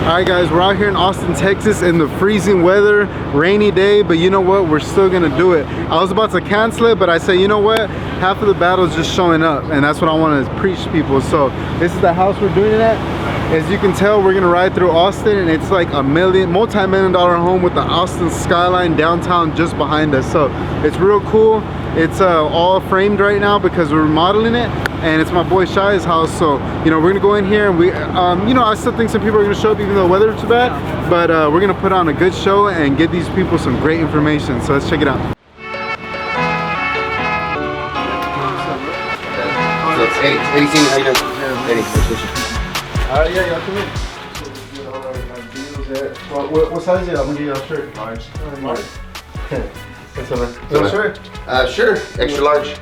Alright guys, we're out here in Austin, Texas in the freezing weather, rainy day, but you know what, we're still gonna do it. I was about to cancel it, but I said, you know what, half of the battle is just showing up, and that's what I want to preach to people. So this is the house we're doing it at. As you can tell, we're gonna ride through Austin, and it's like a multi-million-dollar home with the Austin skyline downtown just behind us. So it's real cool. It's all framed right now because we're remodeling it, and it's my boy Shai's house. So you know, we're gonna go in here, and we you know, I still think some people are gonna show up even though the weather's too bad, but we're gonna put on a good show and give these people some great information. So let's check it out. So it's Eddie. Eddie, how you doing? Eddie, Yeah, y'all come in. What size is it? I'm gonna get y'all a shirt. Large. Large. What's up, man? You want a shirt? Sure. Extra large.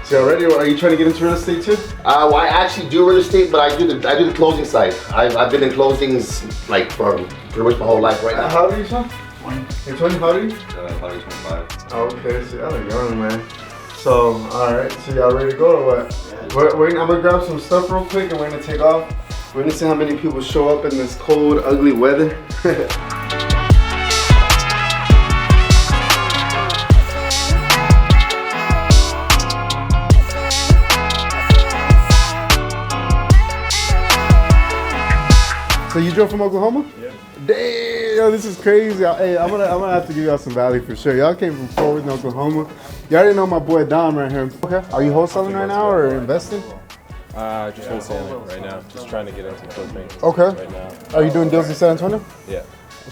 So y'all ready? Are you trying to get into real estate too? Well, I actually do real estate, but I do the closing side. I've been in closings like for pretty much my whole life right now. How old are you, son? 20. You're 20? How old are you? Probably 25. Oh, okay. So y'all are young, man. So, alright. So y'all ready to go or what? Yeah. I'm gonna grab some stuff real quick and we're gonna take off. We're gonna see how many people show up in this cold, ugly weather. So you drove from Oklahoma? Yeah. Damn, this is crazy. Hey, I'm gonna have to give y'all some value for sure. Y'all came from Fort Worth, Oklahoma. You already know my boy Dom right here. Okay. Are you wholesaling right now or investing? Just wholesaling right now. Just trying to get into flipping. Okay. Right now. Are you doing deals in San Antonio? Yeah.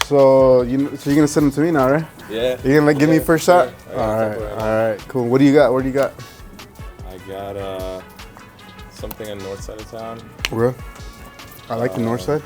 So you're gonna send them to me now, right? Yeah. You gonna give me first shot? Yeah. All right, cool. What do you got? What do you got? I got something on the north side of town. Okay. I like the north side.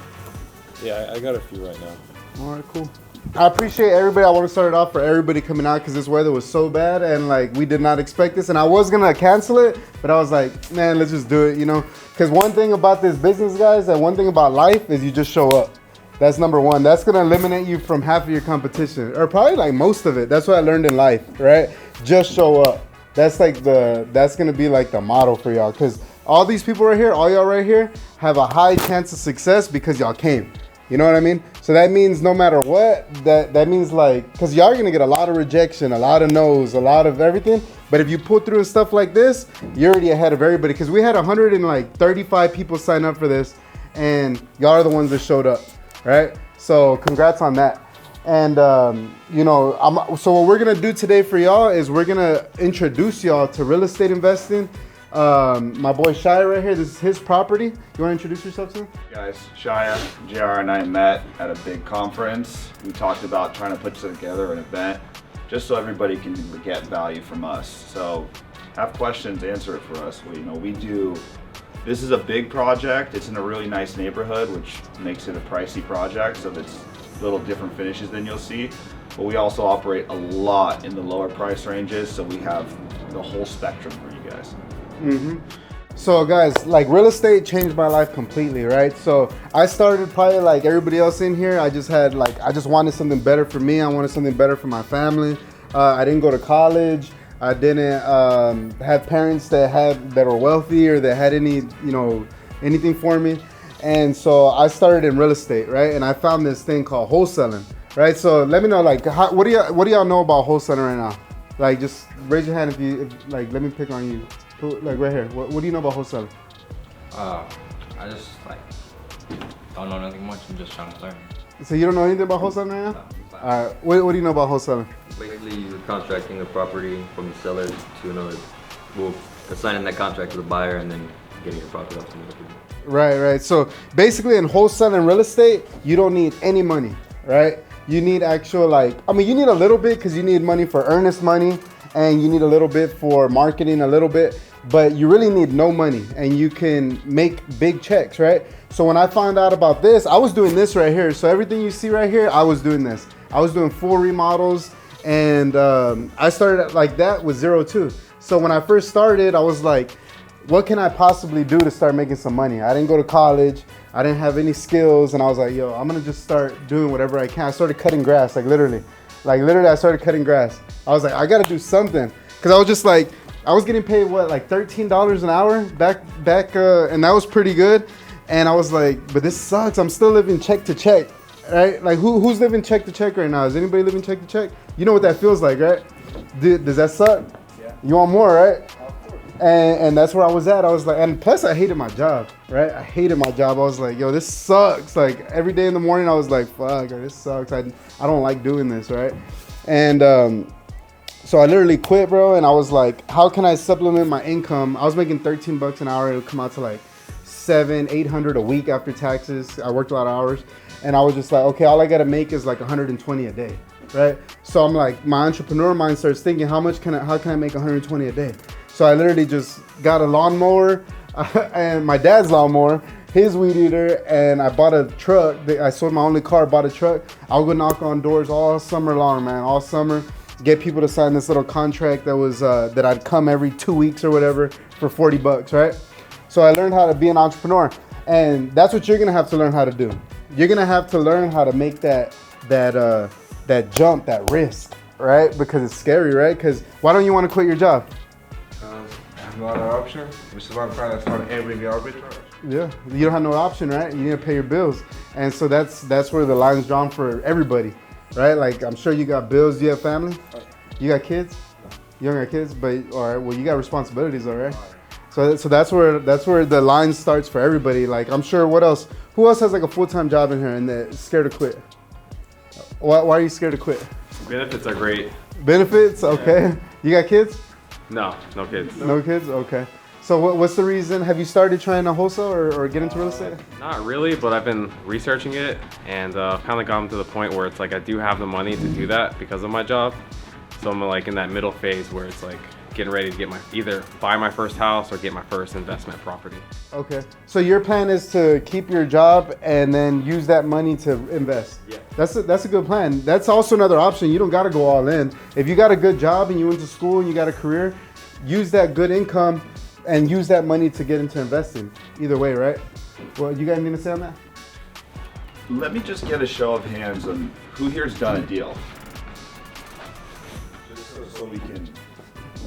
Yeah, I got a few right now. All right, cool. I appreciate everybody. I want to start it off for everybody coming out because this weather was so bad and like we did not expect this. And I was gonna cancel it, but I was like, man, let's just do it, you know? Because one thing about this business, guys, and one thing about life is you just show up. That's number one. That's gonna eliminate you from half of your competition, or probably like most of it. That's what I learned in life, right? Just show up. That's like that's gonna be like the motto for y'all. Because all these people right here, all y'all right here, have a high chance of success because y'all came. You know what I mean? So that means no matter what, that means like, because y'all are gonna get a lot of rejection, a lot of no's, a lot of everything. But if you pull through and stuff like this, you're already ahead of everybody. Because we had 135 people sign up for this, and y'all are the ones that showed up, right? So congrats on that. And you know, so what we're gonna do today for y'all is we're gonna introduce y'all to real estate investing. My boy Shai right here, this is his property. You want to introduce yourself to him? Guys, Shia, JR and I met at a big conference. We talked about trying to put together an event just so everybody can get value from us. So have questions, answer it for us. This is a big project. It's in a really nice neighborhood, which makes it a pricey project. So it's little different finishes than you'll see. But we also operate a lot in the lower price ranges. So we have the whole spectrum for you guys. Mm-hmm. So guys, like real estate changed my life completely, right? So I started probably like everybody else in here. I just wanted something better for me. I wanted something better for my family. I didn't go to college. I didn't have parents that were wealthy or that had anything for me. And so I started in real estate, right? And I found this thing called wholesaling, right? So let me know, like, what do y'all know about wholesaling right now? Like, just raise your hand if like, let me pick on you. Like right here, what do you know about wholesaling? I just like don't know nothing much. I'm just trying to learn. So you don't know anything about wholesaling right now? No. All right. What do you know about wholesaling? Basically, you're contracting the property from the seller to another. Well, assigning that contract to the buyer and then getting your property off to another people. Right. So basically, in wholesaling real estate, you don't need any money, right? You need actual you need a little bit because you need money for earnest money. And you need a little bit for marketing, a little bit, but you really need no money and you can make big checks, right? So when I found out about this, I was doing this right here. So everything you see right here, I was doing this. I was doing full remodels and I started like that with 0-2. So when I first started, I was like, what can I possibly do to start making some money? I didn't go to college. I didn't have any skills. And I was like, yo, I'm gonna just start doing whatever I can. I started cutting grass, like literally, I started cutting grass. I was like, I gotta do something. Cause I was just like, I was getting paid what, like $13 an hour back, and that was pretty good. And I was like, but this sucks. I'm still living check to check, right? Like who's living check to check right now? Is anybody living check to check? You know what that feels like, right? Does that suck? Yeah. You want more, right? And that's where I was at. I was like, and plus I hated my job, right? I hated my job. I was like, yo, this sucks. Like every day in the morning, I was like, fuck, this sucks. I don't like doing this, right? And so I literally quit, bro. And I was like, how can I supplement my income? I was making $13 an hour. It would come out to like $700-800 a week after taxes. I worked a lot of hours. And I was just like, okay, all I got to make is like 120 a day, right? So I'm like, my entrepreneur mind starts thinking, how can I make 120 a day? So I literally just got a lawnmower and my dad's lawnmower, his weed eater, and I bought a truck. I sold my only car, bought a truck. I would go knock on doors all summer long, man, all summer. Get people to sign this little contract that was that I'd come every 2 weeks or whatever for $40, right? So I learned how to be an entrepreneur, and that's what you're gonna have to learn how to do. You're gonna have to learn how to make that jump, that risk, right? Because it's scary, right? Because why don't you want to quit your job? I have no other option, which is why I'm trying to start an Airbnb arbitrage. Yeah, you don't have no option, right? You need to pay your bills, and so that's where the line's drawn for everybody, right? Like I'm sure you got bills. Do you have family? You got kids? You don't got kids, but all right. Well, you got responsibilities, all right. So that's where the line starts for everybody. Like I'm sure. What else? Who else has like a full-time job in here and they're scared to quit? Why are you scared to quit? Benefits are great. Benefits? Okay. Yeah. You got kids? No kids. No kids? Okay. So what's the reason? Have you started trying to wholesale or get into real estate? Not really, but I've been researching it and kind of gotten to the point where it's like I do have the money to do that because of my job. So I'm like in that middle phase where it's like getting ready to get either buy my first house or get my first investment property. Okay. So your plan is to keep your job and then use that money to invest. Yeah. That's a good plan. That's also another option. You don't got to go all in. If you got a good job and you went to school and you got a career, use that good income and use that money to get into investing. Either way, right? Well, you got anything to say on that? Let me just get a show of hands on who here's done a deal. Just so we can.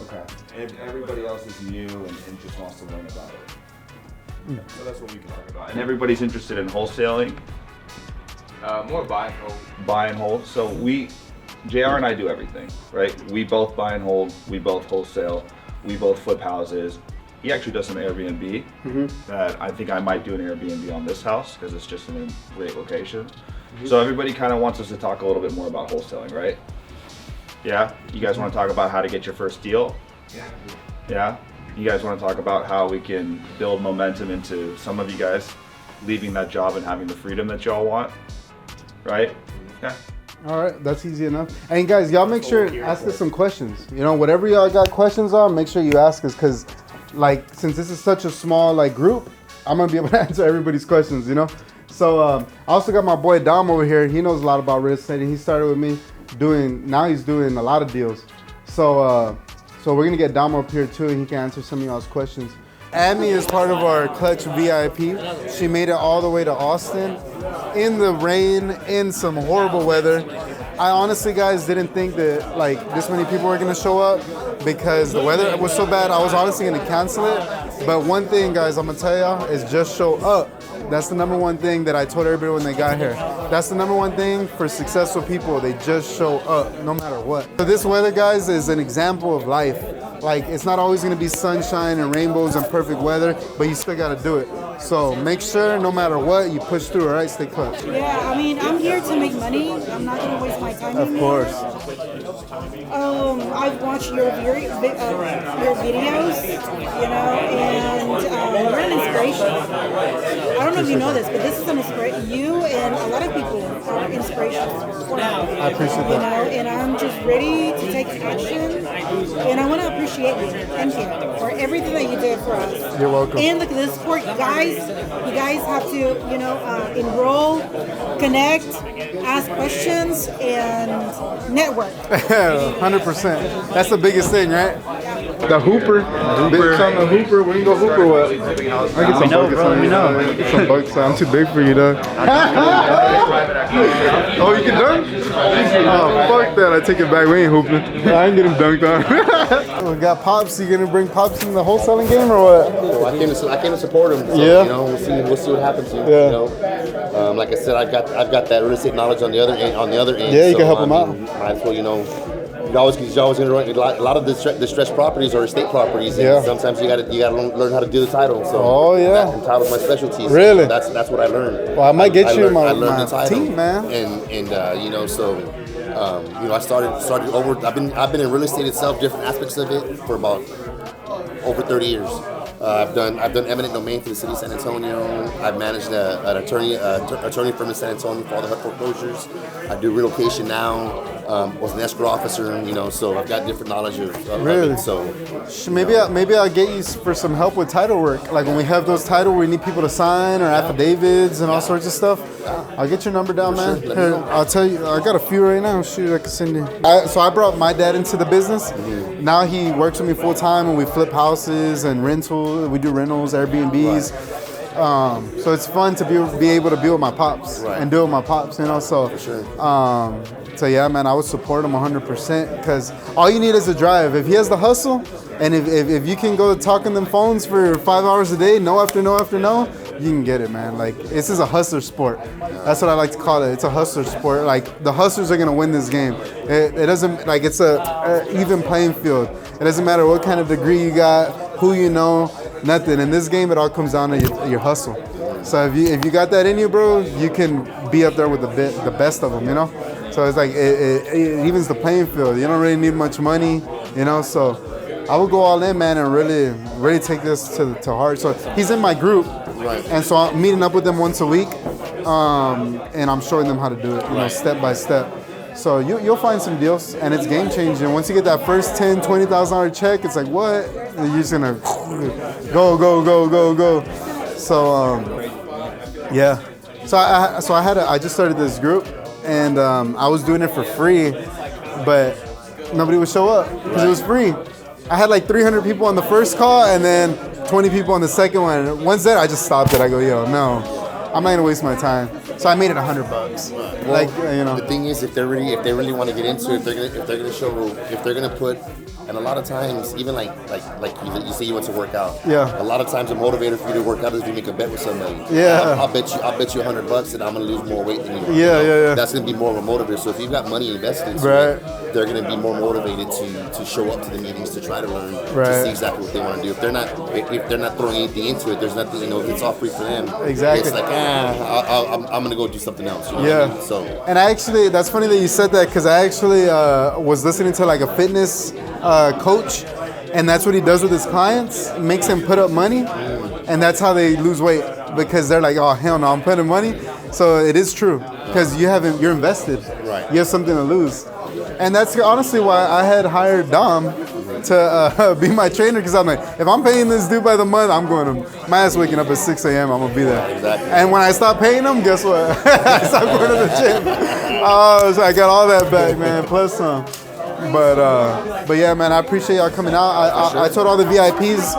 Okay. And everybody else is new and just wants to learn about it. So that's what we can talk about. And everybody's interested in wholesaling. More buy and hold. Buy and hold. So JR and I do everything, right? We both buy and hold. We both wholesale. We both flip houses. He actually does some Airbnb that I think I might do an Airbnb on this house because it's just in a great location. So everybody kind of wants us to talk a little bit more about wholesaling, right? Yeah? You guys want to talk about how to get your first deal? Yeah. Yeah? You guys want to talk about how we can build momentum into some of you guys leaving that job and having the freedom that y'all want? Right? Yeah. All right, that's easy enough. And guys, y'all make sure ask us some questions. You know, whatever y'all got questions on, make sure you ask us because, like, since this is such a small like group, I'm gonna be able to answer everybody's questions. You know. So I also got my boy Dom over here. He knows a lot about real estate, and he started with me now he's doing a lot of deals. So we're gonna get Dom up here too, and he can answer some of y'all's questions. Amy is part of our Clutch VIP. She made it all the way to Austin in the rain, in some horrible weather. I honestly, guys, didn't think that like this many people were gonna show up because the weather was so bad. I was honestly gonna cancel it. But one thing, guys, I'm gonna tell y'all is just show up. That's the number one thing that I told everybody when they got here. That's the number one thing for successful people. They just show up no matter what. So this weather, guys, is an example of life. Like, it's not always gonna be sunshine and rainbows and perfect weather, but you still gotta do it. So make sure no matter what, you push through, all right? Stay close. Yeah, I mean, I'm here to make money. I'm not gonna waste my time. Of course. I've watched your videos, you know, and you're an inspiration. I don't know if you know this, but this is an inspiration. You and a lot of people are inspirations for me. I appreciate that. You know, and I'm just ready to take action, and I want to appreciate you. Thank you for everything that you did for us. You're welcome. And look at this support, guys. You guys have to, you know, enroll, connect, ask questions, and network. 100%. That's the biggest thing, right? The Hooper. Bitch on the Hooper. We can go Hooper with. I get some buckets on you. Get some buckets. I'm too big for you, though. Oh, you can dunk? Oh, fuck that. I take it back. We ain't hooping. I ain't getting dunked on. We got Pops. You gonna bring Pops in the wholesaling game or what? Well, I came to support him. So, Yeah. You know, we'll see what happens. Yeah. You know, like I said, I've got that real estate knowledge on the other end. Yeah, you can help him out. Might as well, you know. You're always gonna run a lot of distressed properties or estate properties. And Yeah. sometimes you gotta learn how to do the title. So Oh, yeah. and title's my specialty. So Really? That's what I learned. Well, I might get you I learned my the title. team, man. And you know, so you know, I started over. I've been in real estate itself, different aspects of it, for about over 30 years. I've done eminent domain for the city of San Antonio. I've managed an attorney firm in San Antonio for all the HUD foreclosures. I do relocation now. Was an escrow officer, you know, so I've got different knowledge of Really? it. So Maybe I'll get you for some help with title work. Like when we have those title where we need people to sign or affidavits and all sorts of stuff. I'll get your number down, man. Let me Here, know. I'll tell you. I got a few right now. Shoot, I can send you. So I brought my dad into the business. Mm-hmm. Now he works with me full time, and we flip houses and rentals. We do rentals, Airbnbs. So it's fun to be able to be with my pops and do it with my pops, you know. So so yeah, man, I would support him 100% because all you need is a drive. If he has the hustle, and if you can go talking them phones for 5 hours a day, no after no after no, you can get it, man. Like this is a hustler sport. That's what I like to call it. It's a hustler sport. Like the hustlers are gonna win this game. It doesn't like it's a even playing field. It doesn't matter what kind of degree you got, who you know, nothing. In this game, it all comes down to your hustle. So if you got that in you, bro, you can be up there with the best of them, you know. So it's like it evens the playing field. You don't really need much money, you know. So I would go all in, man, and really take this to heart. So he's in my group, and so I'm meeting up with them once a week, and I'm showing them how to do it, you know, step by step. So you'll find some deals, and it's game changing. Once you get that first $10,000, $20,000 check, it's like what? And you're just gonna go. So yeah. So I just started this group, and I was doing it for free, but nobody would show up because it was free. I had like 300 people on the first call, and then 20 people on the second one. Once that, I just stopped it. I go, yo, no, I'm not gonna waste my time. So I made it $100. Well, Like you know. the thing is, if they really want to get into it, if they're gonna put, and a lot of times, even like you say you want to work out. Yeah. A lot of times, a motivator for you to work out is if you make a bet with somebody. Yeah. I'll bet you $100, and I'm gonna lose more weight than you. Yeah. That's gonna be more of a motivator. So if you've got money invested into it, they're gonna be more motivated to show up to the meetings, to try to learn, to see exactly what they want to do. If they're not throwing anything into it, there's nothing. You know, it's all free for them. Exactly. It's like I'm gonna go do something else. You know Yeah. what I mean? So. And I actually, that's funny that you said that because I actually was listening to like a fitness coach, and that's what he does with his clients, makes them put up money, and that's how they lose weight because they're like, oh hell no, I'm putting money. So it is true because you're invested. Right. You have something to lose, and that's honestly why I had hired Dom to be my trainer because I'm like, if I'm paying this dude by the month, I'm going to my ass waking up at 6 a.m. I'm gonna be there. Exactly. And when I stop paying him, guess what? I stop going to the gym. Oh, so I got all that back, man, plus some. But yeah, man, I appreciate y'all coming out. I told all the VIPs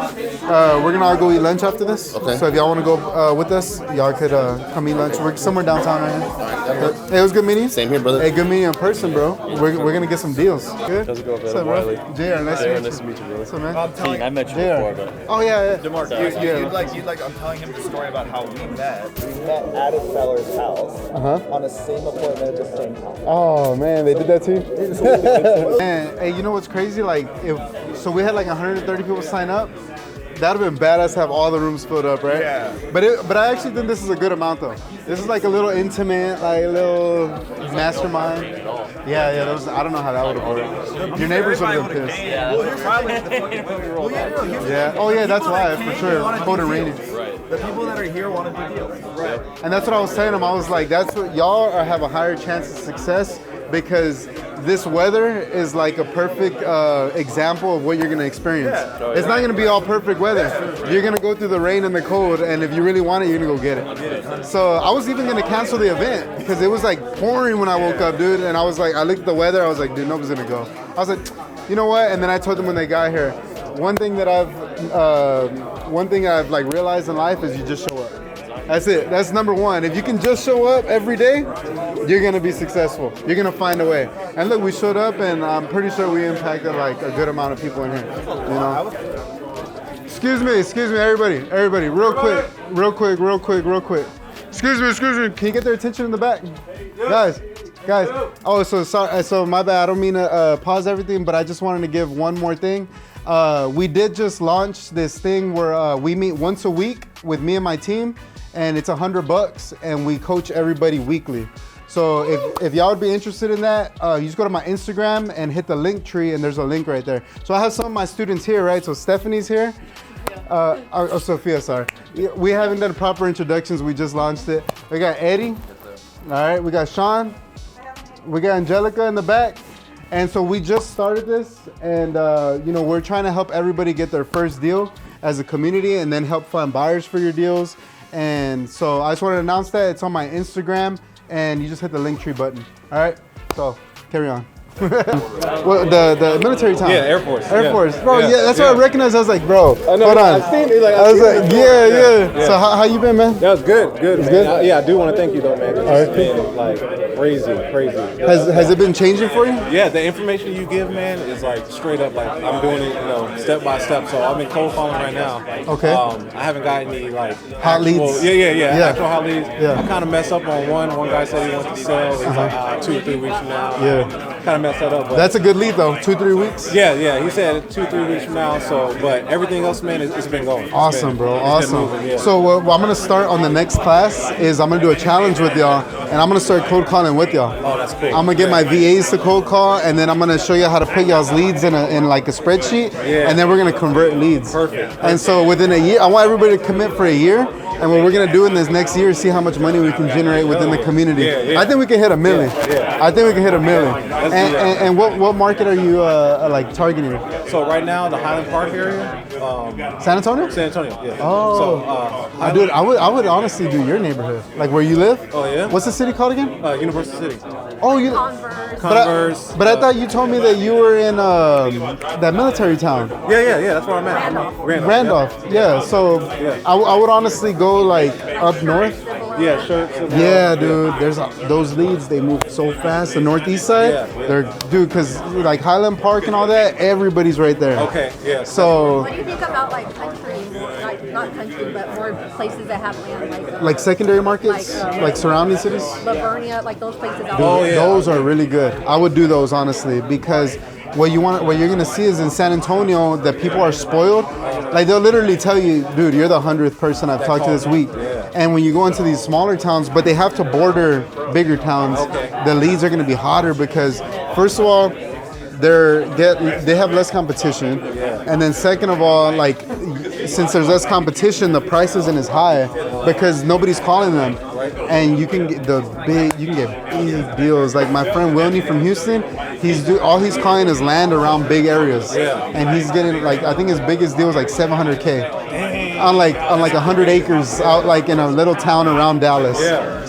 we're gonna all go eat lunch after this. Okay. So if y'all want to go with us, y'all could come eat lunch. We're somewhere downtown right here. Hey, it was good meeting you. Same here, brother. Hey, good meeting you in person, bro. We're gonna get some deals. Good. How's it going, What's man? up, bro? Wiley. JR, nice JR, to meet you. brother. What's up, man? I'm telling I met you JR. before, but Oh yeah. you'd like I'm telling him the story about how we met. We met at a seller's house on the same appointment at the same time. Oh man, they did that too. Man, hey, you know what's crazy? Like, so we had like 130 people sign up. That'd have been badass to have all the rooms filled up, right? Yeah. But I actually think this is a good amount though. This is like a little intimate, like a little mastermind. Yeah. Those, I don't know how that would have worked. Your neighbors would have been pissed. Well, here's probably the fucking well, Yeah. Oh yeah, that's why for sure. Cold and rainy. The people that are here want to do deals. Right. And that's what I was saying to them. I was like, that's what y'all have a higher chance of success because this weather is like a perfect example of what you're gonna experience. It's not gonna be all perfect weather. You're gonna go through the rain and the cold, and if you really want it, you're gonna go get it. So I was even gonna cancel the event because it was like pouring when I woke up, dude. And I was like, I looked at the weather, I was like, dude, nobody's gonna go. I was like, you know what? And then I told them when they got here, one thing I've like realized in life is you just show up. That's it. That's number one. If you can just show up every day, you're gonna be successful. You're gonna find a way. And look, we showed up, and I'm pretty sure we impacted like a good amount of people in here. You know. Excuse me, everybody, real quick. Excuse me. Can you get their attention in the back, guys? Oh, so sorry. So my bad. I don't mean to pause everything, but I just wanted to give one more thing. We did just launch this thing where we meet once a week with me and my team, and it's $100, and we coach everybody weekly. So if y'all would be interested in that, you just go to my Instagram and hit the link tree, and there's a link right there. So I have some of my students here, right? So Stephanie's here. Sophia, sorry. We haven't done proper introductions. We just launched it. We got Eddie. All right, we got Sean. We got Angelica in the back. And so we just started this, and we're trying to help everybody get their first deal as a community, and then help find buyers for your deals. And so I just wanted to announce that. It's on my Instagram, and you just hit the link tree button. All right, so carry on. Well, the military town. Yeah, Air Force. Air Force. Bro, yeah, that's what I recognized. I was like, bro, hold on. I seen it, I was like, yeah. So how you been, man? That was good, man. Good? I do want to thank you though, man. It's been like crazy. Has it been changing for you? Yeah, the information you give, man, is like straight up like I'm doing it, step by step. So I'm in cold calling right now. Okay. I haven't got any like hot leads. Yeah. Actual hot leads. Yeah. I kind of messed up on one. One guy said he wanted to sell. He's like 2 or 3 weeks from now. Yeah. Kind of messed that up. But That's a good lead though. 2-3 weeks. Yeah. He said 2-3 weeks from now. So, but everything else, man, it's been going. Awesome, bro. It's been Awesome. moving, yeah. So what I'm gonna start on the next class is I'm gonna do a challenge with y'all, and I'm gonna start cold calling with y'all. Oh, that's cool. I'm gonna get my VAs to cold call, and then I'm gonna show you how to put y'all's leads in like a spreadsheet, and then we're gonna convert leads. Perfect. And so within a year, I want everybody to commit for a year. And what we're gonna do in this next year is see how much money we can generate within the community. Yeah. I think we can hit $1 million. I think we can hit $1 million. And what market are you like targeting? So right now, the Highland Park area. San Antonio? San Antonio, yeah. Oh. I would honestly do your neighborhood, like where you live. Oh yeah. What's the city called again? University City. Oh, you. Converse. But I thought you told me that you were in that military town. Yeah. That's where I'm at. Randolph. Yeah. So I would honestly go like up north. Yeah, sure. Yeah, dude. There's those leads. They move so fast. The northeast side. They're because like Highland Park and all that. Everybody's right there. Okay. Yeah. So. What do you think about like country, not country, but more places that have land, like secondary markets, like surrounding cities? Livonia, like those places out there. Those are really good. I would do those honestly because what you're gonna see is in San Antonio that people are spoiled. Like they'll literally tell you, dude, you're the 100th person I've talked to this week. And when you go into these smaller towns, but they have to border bigger towns, the leads are gonna be hotter because first of all, they have less competition, and then second of all, like since there's less competition, the price isn't as high because nobody's calling them, and you can get big deals. Like my friend Wilney from Houston, all he's calling is land around big areas, and he's getting like I think his biggest deal is like $700K on like 100 acres out like in a little town around Dallas.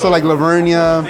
So like Lavernia,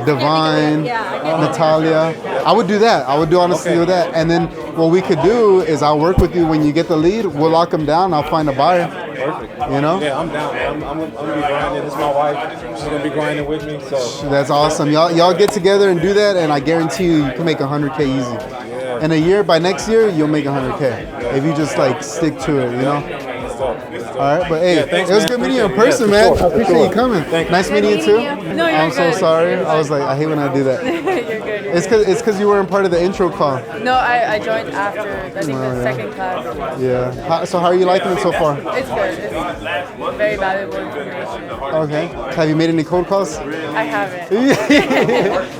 Divine, Natalia. I would do that. I would honestly do that. And then what we could do is I'll work with you when you get the lead. We'll lock them down. I'll find a buyer. Perfect. You know? Yeah, I'm down. I'm gonna be grinding. This is my wife. She's gonna be grinding with me. So that's awesome. Y'all get together and do that, and I guarantee you can make 100K easy. In a year, by next year, you'll make 100K if you just like stick to it. You know? All right, but hey, thanks, it was man. good meeting you in person, man. I appreciate you coming. Nice meeting you too. No, you're I'm so good. sorry. I was like, I hate when I do that. You're good. It's because you weren't part of the intro call. No, I joined after, I think the second class. Yeah. So how are you liking it so far? It's good. It's very valuable information. Okay. Have you made any cold calls? I haven't.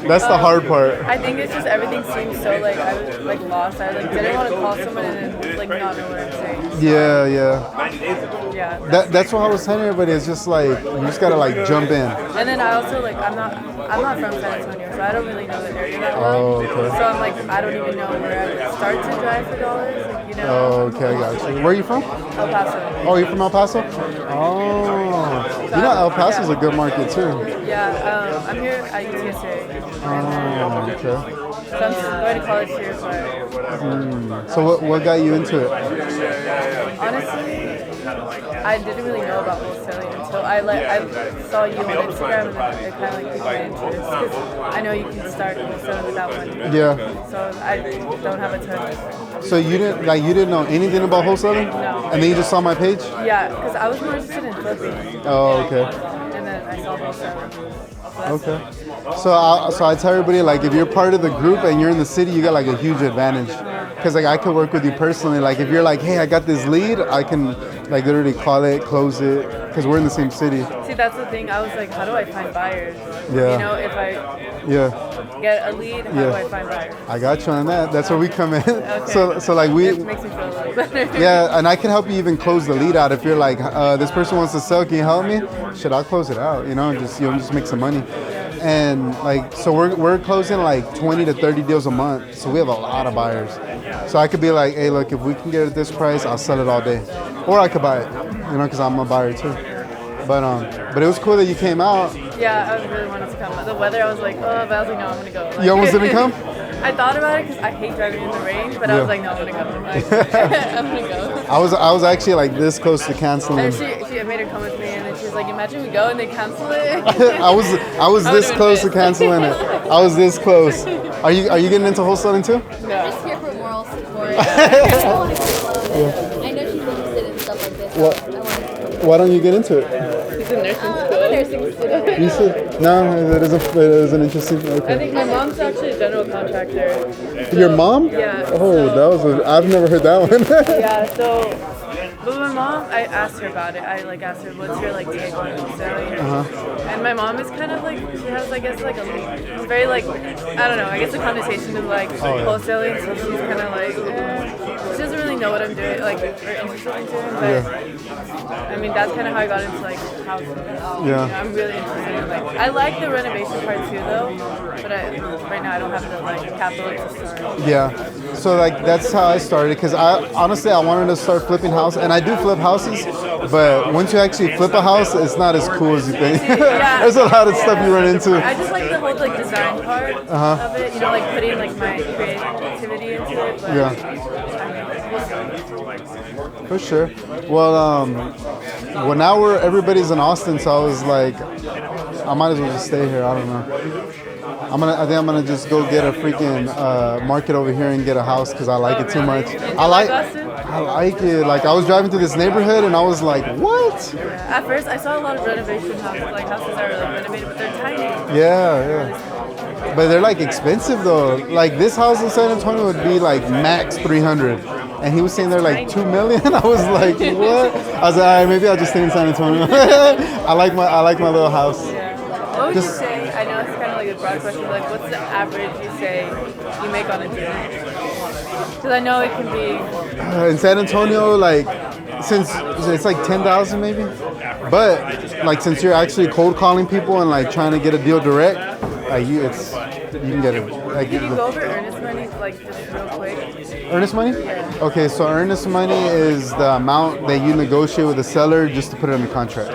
That's the hard part. I think it's just everything seems so like I was like lost. I like didn't want to call someone and then like not know what I'm saying. Yeah. Yeah. That's what I was telling everybody. It's just like you just gotta like jump in. And then I also like I'm not from San Antonio, so I don't really know the area that well. Oh, okay. So I'm like I don't even know where I would start to drive for dollars, like, you know. Oh, okay, I got you. Where are you from? El Paso. Oh, you're from El Paso? Oh, you know El Paso's a good market too. Yeah, I'm here at UTSA. Oh, okay. So I'm going to college here, but So what got you into it? honestly, I didn't really know about wholesaling until I saw you on Instagram, and then it kind of like piqued my interest because I know you can start wholesaling without money. Yeah. So I don't have a ton. So you didn't know anything about wholesaling? No. And then you just saw my page? Yeah, because I was more interested in flipping. Oh, okay. And then I saw wholesaling. Okay. So I tell everybody, like, if you're part of the group and you're in the city, you got like a huge advantage. Because like I could work with you personally. Like if you're like, hey, I got this lead, I can like literally call it, close it, because we're in the same city. See, that's the thing. I was like, how do I find buyers? Yeah. You know, if I get a lead, how do I find buyers? I got you on that. That's where we come in. Okay. So like we. It makes me feel a little better. Yeah, and I can help you even close the lead out if you're like, this person wants to sell. Can you help me? Shit, I'll close it out. You know, you'll just make some money. And like, so we're closing like 20 to 30 deals a month. So we have a lot of buyers. So I could be like, hey, look, if we can get it at this price, I'll sell it all day. Or I could buy it, you know, because I'm a buyer too. But it was cool that you came out. Yeah, I really wanted to come. The weather, I was like, oh, but I was like, no, I'm gonna go. Like, You almost didn't come? I thought about it because I hate driving in the rain, but I was like, no, I'm gonna go. Like, I'm gonna go. I was actually like this close to canceling. And she made her come with me, and then she was like, imagine we go and they cancel it. I was this close to canceling it. I was this close. Are you getting into wholesaling too? I'm just here for moral support. I know she's interested in stuff like this. What? So I wanted to Why don't you get into it? It's a nursing I'm a nursing student. You said no. It isn't interesting. Okay. I think my mom's actually a general contractor. Your mom? Yeah. Oh, I've never heard that one. Yeah, so, but my mom, I asked her about it. I like asked her, what's your like take on wholesaling? And my mom is kind of like, she has, I guess, like it's very like, I don't know, I guess a connotation of like wholesaling. So she's kind of like, she doesn't really know what I'm doing, like, or interested in doing. But I mean, that's kind of how I got into like housing. Yeah. You know, I'm really interested in like, I like the renovation part too, though. But right now I don't have the like capital to start. Yeah. So like that's how I started because I honestly wanted to start flipping houses and I do flip houses, but once you actually flip a house, it's not as cool as you think. Yeah. There's a lot of stuff you run into. I just like the whole like design part of it, you know, like putting like my creativity into it. But, Yeah. For sure. Well, now everybody's in Austin, so I was like, I might as well just stay here. I don't know. I think I'm gonna just go get a freaking market over here and get a house because I like it too much. I like it. Like I was driving through this neighborhood and I was like, what? At first, I saw a lot of renovation houses, like houses that are like renovated, but they're tiny. Yeah. But they're like expensive though. Like this house in San Antonio would be like max 300. And he was saying they're like 2 million. I was like, what? I was like, all right, maybe I'll just stay in San Antonio. I like my little house. Yeah. What would you say? I know it's kind of like a broad question. But like, what's the average you say you make on a deal? Because I know it can be. In San Antonio, like since it's like 10,000 maybe. But like since you're actually cold calling people and like trying to get a deal direct, like you can get it. Like, Can you go over earnest money, like just real quick? Earnest money? Yeah. Okay, so earnest money is the amount that you negotiate with the seller just to put it in the contract.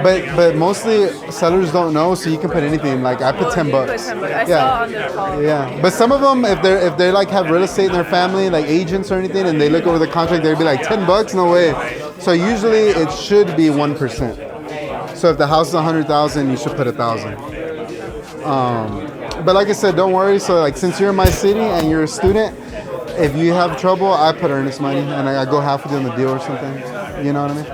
But mostly sellers don't know, so you can put anything. Like I put $10. I saw on the call. Yeah. But some of them, if they like have real estate in their family, like agents or anything, and they look over the contract, they'd be like $10. No way. So usually it should be 1%. So if the house is 100,000, you should put 1,000. But like I said, don't worry. So like since you're in my city and you're a student, if you have trouble, I put earnest money and I go half with you on the deal or something. You know what I mean?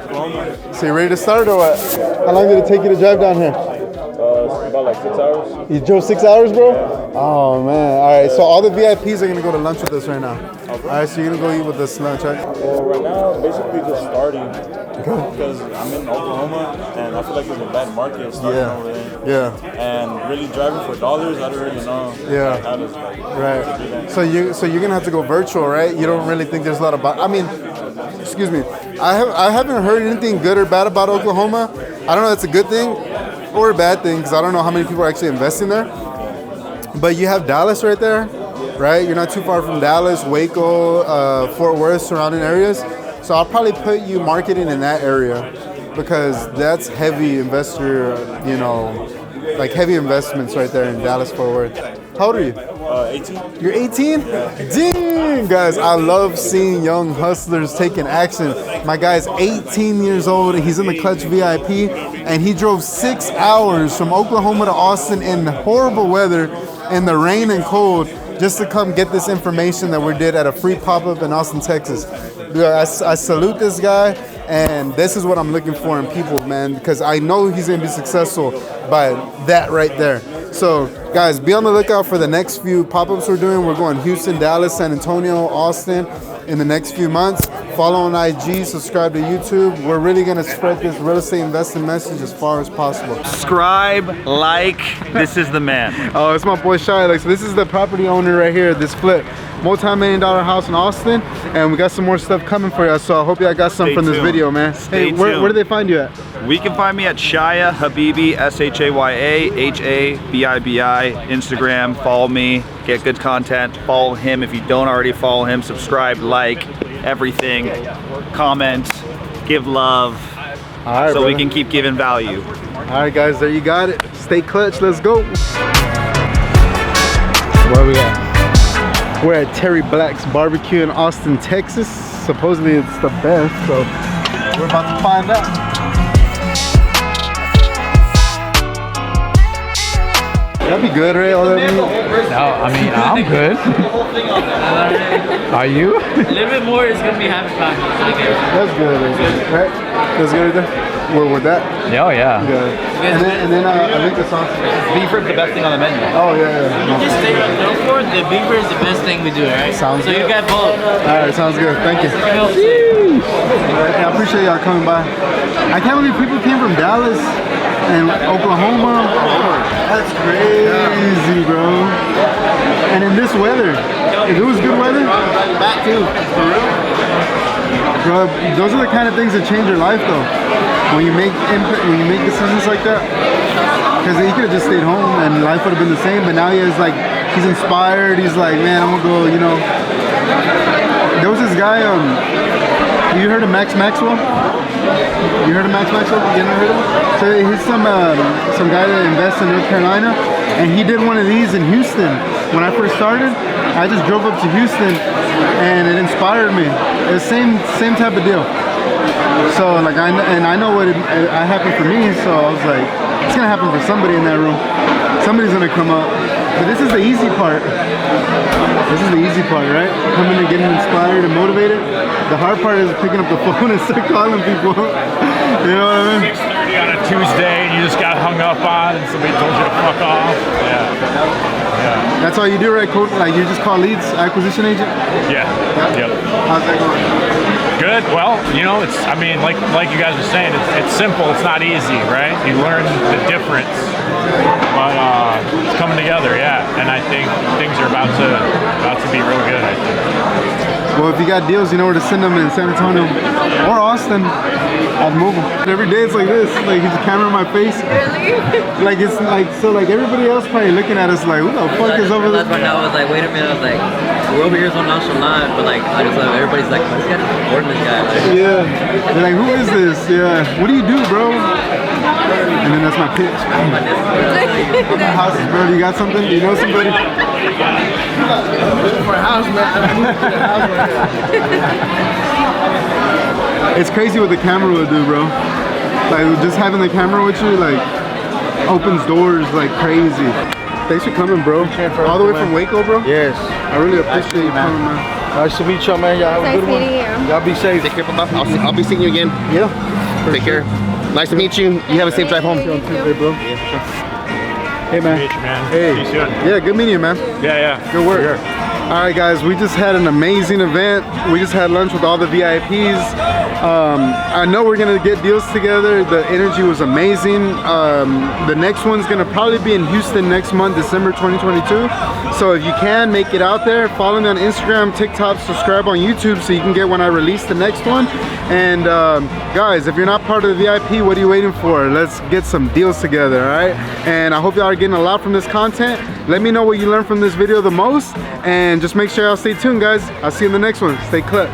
So you ready to start or what? How long did it take you to drive down here? About like 6 hours. You drove 6 hours, bro? Oh man. All right. So all the VIPs are gonna go to lunch with us right now. All right. So you're gonna go eat with us lunch, right? Well, right now, basically just starting. Because I'm in Oklahoma and I feel like there's a bad market starting over there. Yeah. And really driving for dollars, I don't really know. Yeah. How to Right. So you're gonna have to go virtual, right? You don't really think there's a lot of. I mean, excuse me. I haven't heard anything good or bad about Oklahoma. I don't know if that's a good thing or a bad thing because I don't know how many people are actually investing there. But you have Dallas right there, right? You're not too far from Dallas, Waco, Fort Worth, surrounding areas. So I'll probably put you marketing in that area because that's heavy investor, like heavy investments right there in Dallas, Fort Worth. How old are you? 18. You're 18? Dang, guys, I love seeing young hustlers taking action. My guy's 18 years old. He's in the Clutch VIP, and he drove 6 hours from Oklahoma to Austin in horrible weather, in the rain and cold, just to come get this information that we did at a free pop-up in Austin, Texas. I salute this guy, and this is what I'm looking for in people, man, because I know he's going to be successful by that right there. So, guys, be on the lookout for the next few pop-ups we're doing. We're going Houston, Dallas, San Antonio, Austin in the next few months. Follow on IG, subscribe to YouTube. We're really going to spread this real estate investing message as far as possible. Subscribe, like, this is the man. Oh, it's my boy Shy. Like, so this is the property owner right here, this flip. Multi-million-dollar house in Austin, and we got some more stuff coming for you. So I hope y'all got some from this video, man. Hey, where do they find you at? We can find me at Shaya Habibi, SHAYA-HABIBI, Instagram. Follow me, get good content. Follow him if you don't already follow him. Subscribe, like, everything. Comment, give love, all right, so we can keep giving value. All right, guys, there you got it. Stay clutch. Let's go. Where we at? We're at Terry Black's Barbecue in Austin, Texas. Supposedly it's the best, so we're about to find out. That'd be good, right? All that meat? No, I mean, I'm good. Are you? A little bit more is going to be happy about it. That's good, right? That's good right there? Where with that? Oh, yeah. And then I think the sausage. Beef rib's the best thing on the menu. Oh, yeah. Just stay on the for the beaver is the best thing we do, right? Sounds so good. you got both. All right, sounds good. Thank you. I appreciate y'all coming by. I can't believe people came from Dallas and Oklahoma. That's crazy, bro. And in this weather, if it was good weather, back too. For real. Bro, those are the kind of things that change your life, though. When you make decisions like that, because he could have just stayed home and life would have been the same. But now he's inspired. He's like, man, I'm gonna go. You know, there was this guy. You heard of Max Maxwell? You heard of Max Maxwell? You never heard of him? So he's some guy that invests in North Carolina, and he did one of these in Houston. When I first started, I just drove up to Houston, and it inspired me. It's the same type of deal. So like I know what happened for me. So I was like, it's gonna happen for somebody in that room. Somebody's gonna come up. But this is the easy part. This is the easy part, right? Coming and getting inspired and motivated. The hard part is picking up the phone and start calling people. You know what I mean? 6:30 on a Tuesday and you just got hung up on and somebody told you to fuck off. Yeah. That's all you do, right, Coach? Like you just call leads, acquisition agent? Yeah. Yep. How's that going? Good. Well, you know, it's, I mean, like you guys were saying, it's simple. It's not easy, right? You learn the difference, but it's coming together, yeah. And I think things are about to be real good, I think. Well, if you got deals, you know where to send them in San Antonio or Austin. I'd move them. Every day it's like this, like he's a camera in my face. Really? Like it's like, so like everybody else probably looking at us like, who the fuck is over there? That's when I was like, wait a minute, I was like, we're over here so nonchalant, but like, I just everybody's like, this guy is recording this guy. Like, yeah. They're like, who is this? Yeah. What do you do, bro? And then that's my pitch. My houses, bro. You got something? Do you know somebody? For a house, man. It's crazy what the camera will do, bro. Like just having the camera with you, like opens doors like crazy. Thanks for coming, bro. All the way from Waco, bro? Yes. I really appreciate you coming, man. Nice to meet you, man. Y'all have a good one. Y'all be safe. Take care, Papa. I'll be seeing you again. Yeah. Take care. Nice to meet you. You have a safe drive home. Hey, bro. Hey, man. Meet you, man. Hey. See you soon. Yeah, good meeting you, man. Yeah. Good work. Sure. All right, guys, we just had an amazing event. We just had lunch with all the VIPs. I know we're gonna get deals together. The energy was amazing. The next one's gonna probably be in Houston next month, December 2022. So if you can, make it out there. Follow me on Instagram, TikTok, subscribe on YouTube so you can get when I release the next one. And guys, if you're not part of the VIP, what are you waiting for? Let's get some deals together, all right? And I hope y'all are getting a lot from this content. Let me know what you learned from this video the most, and just make sure y'all stay tuned, guys. I'll see you in the next one. Stay clutch.